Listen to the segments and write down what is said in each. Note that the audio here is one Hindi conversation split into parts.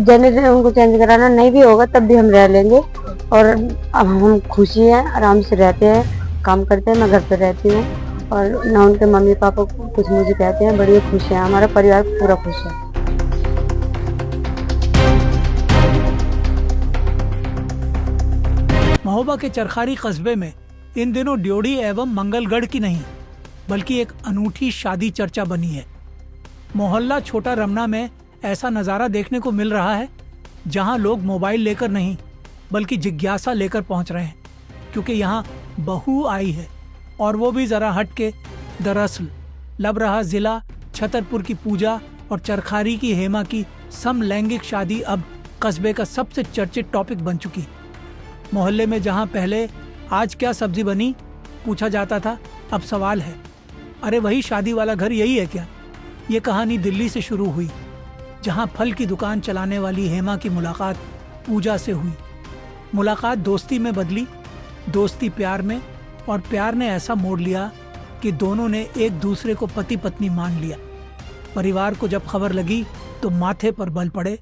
जनरेशन उनको चेंज कराना नहीं भी होगा तब भी हम रह लेंगे। और अब हम खुशी हैं, आराम से रहते हैं, काम करते हैं। मैं घर पे रहती हूँ और ना उनके मम्मी पापा कुछ मुझे कहते हैं। बड़ी खुश हैं, हमारा परिवार पूरा खुश है। महोबा के चरखारी कस्बे में इन दिनों ड्योढ़ी एवं मंगलगढ़ की नहीं बल्कि एक अनूठी शादी चर्चा बनी है। मोहल्ला छोटा रमना में ऐसा नजारा देखने को मिल रहा है जहां लोग मोबाइल लेकर नहीं बल्कि जिज्ञासा लेकर पहुंच रहे हैं, क्योंकि यहां बहू आई है और वो भी जरा हट के। दरअसल लबरहा जिला छतरपुर की पूजा और चरखारी की हेमा की समलैंगिक शादी अब कस्बे का सबसे चर्चित टॉपिक बन चुकी है। मोहल्ले में जहां पहले आज क्या सब्जी बनी पूछा जाता था, अब सवाल है अरे वही शादी वाला घर यही है क्या। ये कहानी दिल्ली से शुरू हुई, जहां फल की दुकान चलाने वाली हेमा की मुलाकात पूजा से हुई। मुलाकात दोस्ती में बदली, दोस्ती प्यार में, और प्यार ने ऐसा मोड़ लिया कि दोनों ने एक दूसरे को पति पत्नी मान लिया। परिवार को जब खबर लगी तो माथे पर बल पड़े,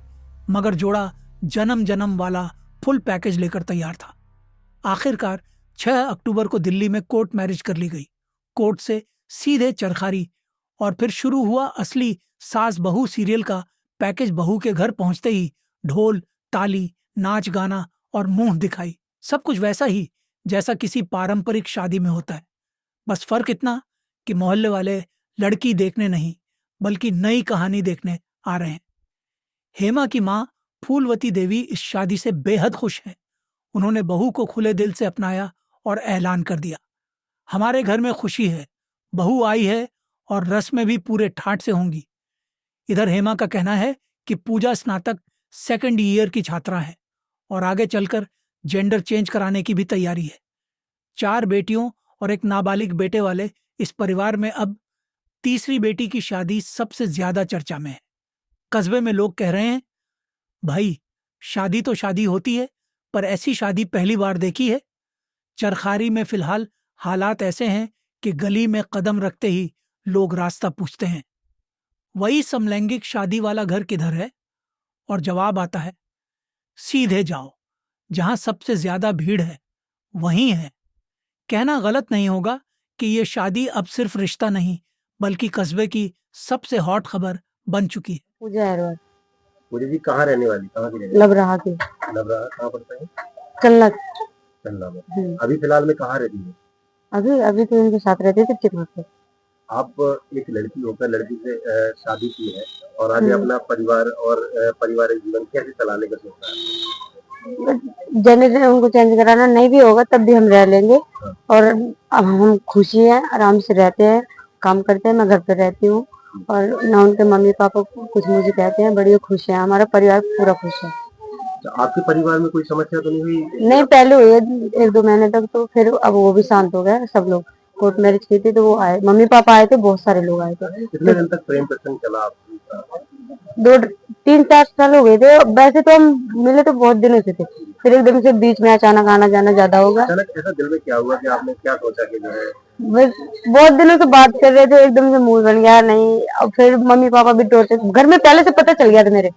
मगर जोड़ा जन्म जन्म वाला फुल पैकेज लेकर तैयार था। आखिरकार 6 अक्टूबर को दिल्ली में कोर्ट मैरिज कर ली गई। कोर्ट से सीधे चरखारी, और फिर शुरू हुआ असली सास बहू सीरियल का पैकेज। बहू के घर पहुंचते ही ढोल ताली नाच गाना और मुंह दिखाई, सब कुछ वैसा ही जैसा किसी पारंपरिक शादी में होता है। बस फर्क इतना कि मोहल्ले वाले लड़की देखने नहीं बल्कि नई कहानी देखने आ रहे हैं। हेमा की मां फूलवती देवी इस शादी से बेहद खुश है। उन्होंने बहू को खुले दिल से अपनाया और ऐलान कर दिया, हमारे घर में खुशी है, बहू आई है और रस्में भी पूरे ठाट से होंगी। इधर हेमा का कहना है कि पूजा स्नातक 2nd ईयर की छात्रा है और आगे चलकर जेंडर चेंज कराने की भी तैयारी है। 4 बेटियों और एक नाबालिग बेटे वाले इस परिवार में अब तीसरी बेटी की शादी सबसे ज्यादा चर्चा में है। कस्बे में लोग कह रहे हैं, भाई शादी तो शादी होती है, पर ऐसी शादी पहली बार देखी है। चरखारी में फिलहाल हालात ऐसे हैं कि गली में कदम रखते ही लोग रास्ता पूछते हैं, वही समलैंगिक शादी वाला घर किधर है? और जवाब आता है, सीधे जाओ, जहां सबसे ज्यादा भीड़ है वहीं है। कहना गलत नहीं होगा कि ये शादी अब सिर्फ रिश्ता नहीं बल्कि कस्बे की सबसे हॉट खबर बन चुकी है। पूजा है। पूजा जी कहाँ रहने वाली, कहाँ की रहने वाली? लबरहा की। लबरहा कहाँ पड़ता है? कल्ला। कल्ला में। अभी फिलहाल में कहाँ रहती है? अभी अभी तो इनके साथ रहते थे चित्रकूट पे। आप एक लड़की होकर लड़की से शादी की है और आगे अपना परिवार और पारिवारिक जीवन कैसे चलाने का सोच रहा है? जनरेशन उनको चेंज कराना नहीं भी होगा तब भी हम रह लेंगे। और अब हम खुशी हैं, आराम से रहते हैं, काम करते हैं। मैं घर पे रहती हूँ और ना उनके मम्मी पापा कुछ मुझे कहते हैं। बड़ी खुश है, हमारा परिवार पूरा खुश है। तो आपके परिवार में कोई समस्या तो नहीं हुई? नहीं, पहले हुई 1-2 महीने तक, तो फिर अब वो भी शांत हो गए। सब लोग कोर्ट मैरिज की थी तो वो आए, मम्मी पापा आए थे, बहुत सारे लोग आए थे। कितने दिन तक प्रेम प्रसंग चला आपका? 2-3-4 साल हो गए थे। वैसे तो हम मिले तो बहुत दिनों से थे, फिर एकदम से बीच में अचानक आना जाना ज्यादा होगा। अचानक ऐसा दिल में क्या हुआ कि आपने क्या सोचा कि जो है बहुत दिनों से बात कर रहे थे, एकदम से मूड बन गया। नहीं, अब फिर मम्मी पापा भी टोर्चर, घर में पहले से पता चल गया था मेरे।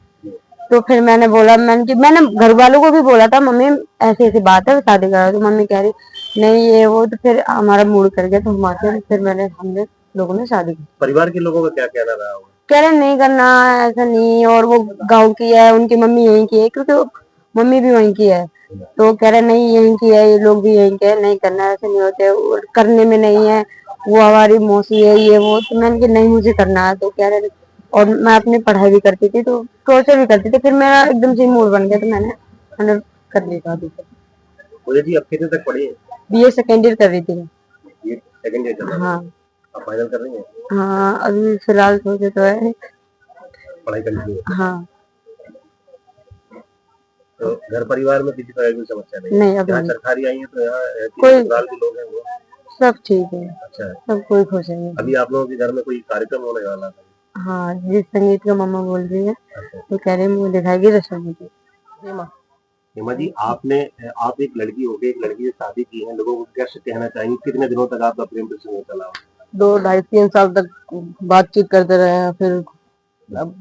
तो फिर मैंने बोला, मैंने घर वालों को भी बोला था, मम्मी ऐसी ऐसी बात है, शादी करा। तो मम्मी कह रही नहीं ये वो, तो फिर हमारा मूड कर गया। तो फिर हमने लोगों ने शादी की। परिवार के लोगों का क्या कहना रहा होगा? कह रहे नहीं करना, ऐसा नहीं। और वो गाँव की है, उनकी मम्मी यहीं की है, क्योंकि मम्मी भी वहीं की है। तो कह रहे नहीं यहीं की है, ये लोग भी यहीं के, नहीं करना, ऐसे नहीं होते, और करने में नहीं है, वो हमारी मौसी है, ये वो। तो मैंने कहा नहीं मुझे करना है। तो कह रहे, और मैं अपनी पढ़ाई भी करती थी तो टॉर्चर भी करती थी। फिर मेरा एकदम से मूड बन गया तो मैंने कर ली शादी। पूजा जी अब कितने तक पढ़ी है? BA 2nd ईयर कर रही थी। ये 2nd ईयर चल रहा है? हाँ। आप फाइनल कर रही हैं? हाँ, अभी फिलहाल सोचे तो है। पढ़ाई करनी है? हाँ। तो घर परिवार में किसी तरह की समस्या नहीं? अब यहाँ चरखारी आई है तो यहाँ कोई ससुराल के लोग हैं वो सब ठीक है। अच्छा है, सब कोई खुश है। अभी आप लोगों के घर में कोई कार्यक्रम होने वाला था? हाँ, जिस संगीत का मम्मा बोल रही है। अच्छा। तो कह रही मुझे दिखाएगी रसम की। हेमा जी आप एक लड़की हो गई, एक लड़की से शादी की है, लोगों को कैसे कहना चाहिए, कितने दिनों तक आपका प्रेम प्रसंग चला? 2-2.5-3 साल तक बातचीत करते रहे हैं। फिर अब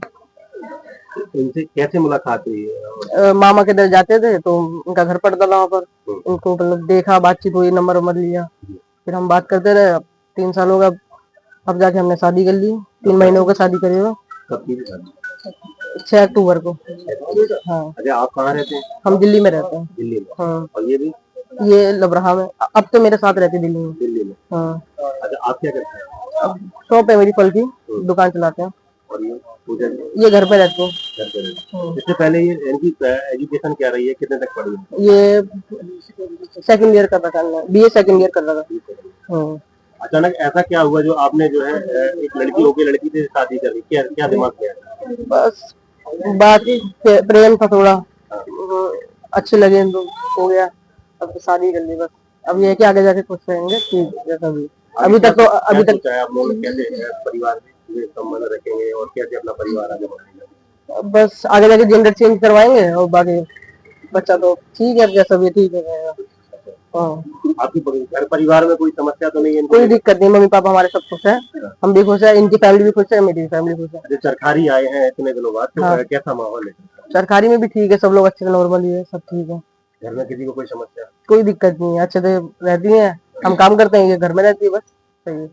इनसे कैसे मुलाकात हुई है? मामा के घर जाते थे तो उनका घर पड़ता था वहाँ पर, उनको मतलब देखा, बातचीत हुई, नंबर वंबर लिया, फिर हम बात करते रहे। अब 3 साल हो गए, अब जाके हमने शादी कर ली। 3 महीने हो गए शादी करे हुए। कब की शादी? 6 अक्टूबर को। हाँ। अच्छा, आप कहाँ रहते हैं? हम दिल्ली में रहते हैं। दिल्ली में। हाँ। और ये भी ये लबरहा में, अब तो मेरे साथ रहती दिल्ली में। दिल्ली में। हाँ। अच्छा, आप क्या करते हैं? अब शॉप है मेरी, फल की दुकान चलाते हैं। और ये पूजा जी? ये घर पे रहते हैं। घर पे रहते हैं। इससे पहले ये इनकी एजुकेशन क्या रही है, कितने तक पढ़ी है? ये सेकंड ईयर कर रहा था, बीए सेकंड ईयर कर रहा था। हाँ। अचानक ऐसा क्या हुआ जो आपने जो है एक लड़की होके लड़की से शादी कर दी? क्या क्या दिमाग में आया? बस बात प्रेम था थोड़ा, अच्छे लगे तो हो गया, अब तो शादी कर ली बस। अब ये है कि आगे जाके खुश रहेंगे, ठीक जैसा भी। अभी तक आप लोग कैसे परिवार में संबंध रखेंगे और कैसे अपना परिवार आगे बढ़ाएंगे? बस आगे जाके जेंडर चेंज करवाएंगे और बाकी बच्चा तो ठीक है, अब जैसा भी ठीक है। हाँ। आपकी घर परिवार में कोई समस्या तो नहीं है? कोई दिक्कत नहीं, मम्मी पापा हमारे सब खुश है, हम भी खुश है, इनकी फैमिली भी खुश है, मेरी भी फैमिली खुश है। जो सरकारी आए हैं इतने दिनों बाद, तो हाँ। कैसा माहौल है? सरकारी में भी ठीक है, सब लोग अच्छे, नॉर्मल ही है, सब ठीक है। घर में किसी को कोई समस्या? कोई दिक्कत नहीं है, अच्छे से रहती है, हम काम करते हैं, ये घर में रहती है, बस सही है।